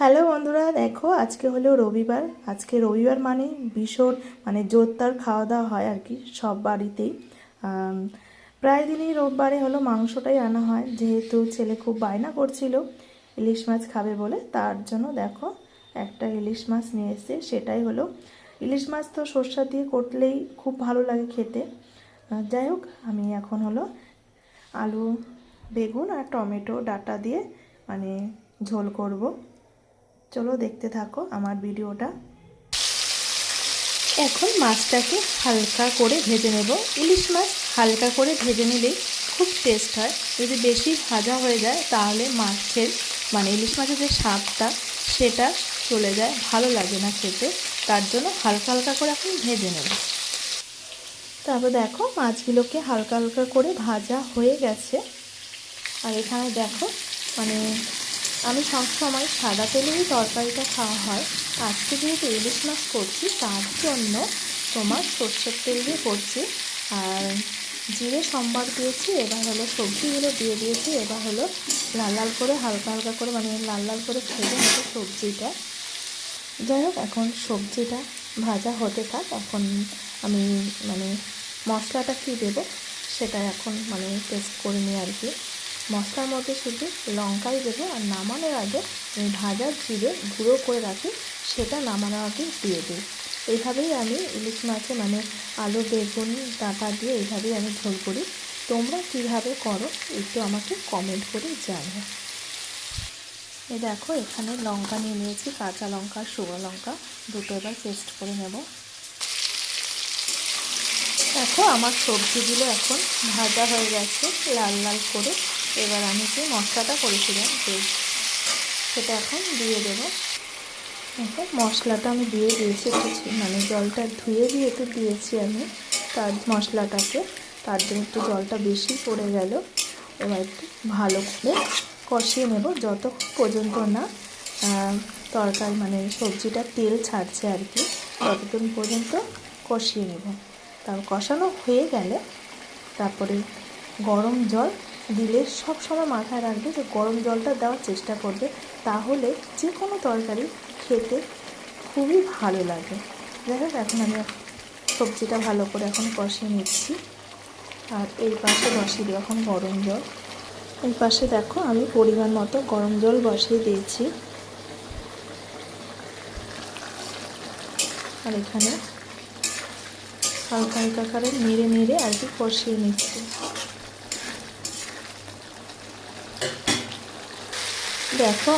Hello বন্ধুরা, দেখো আজকে হলো রবিবার। আজকে রবিবার মানে ভীষণ জোরদার খাওয়া দাওয়া হয় আর কি সব বাড়িতেই। প্রায় দিনই রোববারে হলো মাংসটাই আনা হয়, যেহেতু ছেলে খুব বায়না করছিল ইলিশ মাছ খাবে বলে। তার জন্য দেখো একটা ইলিশ মাছ নিয়ে এসে, সেটাই হলো ইলিশ মাছ তো সর্ষা দিয়ে করলেই খুব ভালো লাগে খেতে। যাই হোক, আমি এখন হলো আলু, বেগুন আর টমেটো ডাঁটা দিয়ে ঝোল করব। চলো দেখতে থাকো আমার ভিডিওটা। এখন মাছটাকে হালকা করে ভেজে নেব। ইলিশ মাছ হালকা করে ভেজে নিলেই খুব টেস্ট হয়। যদি বেশি ভাজা হয়ে যায় তাহলে মাছের ইলিশ মাছের যে স্বাদটা সেটা চলে যায়, ভালো লাগে না খেতে। তার জন্য হালকা হালকা করে এখন ভেজে নেব। তারপর দেখো মাছগুলোকে হালকা হালকা করে ভাজা হয়ে গেছে। আর এখানে দেখো আমি সবসময় সাদা তেলেই তরকারিটা খাওয়া হয়। আজকে যেহেতু ইলিশ মাছ করছি তার জন্য তোমার সর্ষের তেল দিয়ে করছি। আর জিরে সম্বার দিয়েছি, এবার হলো সবজিগুলো দিয়ে দিয়েছি। এবার হলো লাল লাল করে হালকা হালকা করে লাল লাল করে ভেজে নেব সবজিটা। যাই হোক, এখন সবজিটা ভাজা হতে থাক। এখন আমি মশলাটা কী দেবো সেটা এখন টেস্ট করে নিই আর কি। মশলার মধ্যে শুধু লঙ্কাই দেবো, আর নামানোর আগে ভাজা জিরে গুঁড়ো করে রাখি, সেটা নামানোর আগে দিয়ে দিই। এইভাবেই আমি ইলিশ মাছে আলু বেগুন ডাঁটা দিয়ে এইভাবেই আমি ঝোল করি। তোমরা কীভাবে করো একটু আমাকে কমেন্ট করে জানাও। এই দেখো এখানে লঙ্কা নিয়ে নিয়েছি, কাঁচা লঙ্কা আর শুকনো লঙ্কা দুটো, এবার পেস্ট করে নেব। দেখো আমার সবজিগুলো এখন ভাজা হয়ে গেছে লাল লাল করে। এবার আমি যে মশলাটা করেছিলাম সেটা এখন দিয়ে দেবো। দেখো মশলাটা আমি দিয়ে দিয়েছি, একটু জলটা ধুয়ে দিয়ে একটু দিয়েছি আমি তার মশলাটাকে, তার জন্য একটু জলটা বেশি পড়ে গেল। এবার একটু ভালো করে কষিয়ে নেব যতক্ষণ পর্যন্ত না তরকারি সবজিটা তেল ছাড়ছে আর কি, ততক্ষণ পর্যন্ত কষিয়ে নেব। তারপর কষানো হয়ে গেলে তারপরে গরম জল দিলে সব সময় মাথায় রাখবে যে গরম জলটা দেওয়ার চেষ্টা করবে, তাহলে যে কোনো তরকারি খেতে খুবই ভালো লাগে। যাই হোক, এখন আমি সবজিটা ভালো করে এখন কষিয়ে নিচ্ছি। আর এই পাশে বসিয়ে দিই এখন গরম জল। এই পাশে দেখো আমি পরিমাণ মতো গরম জল বসিয়ে দিয়েছি। আর এখানে হালকা হালকা করে নেড়ে নেড়ে আর কি কষিয়ে নিচ্ছি। দেখো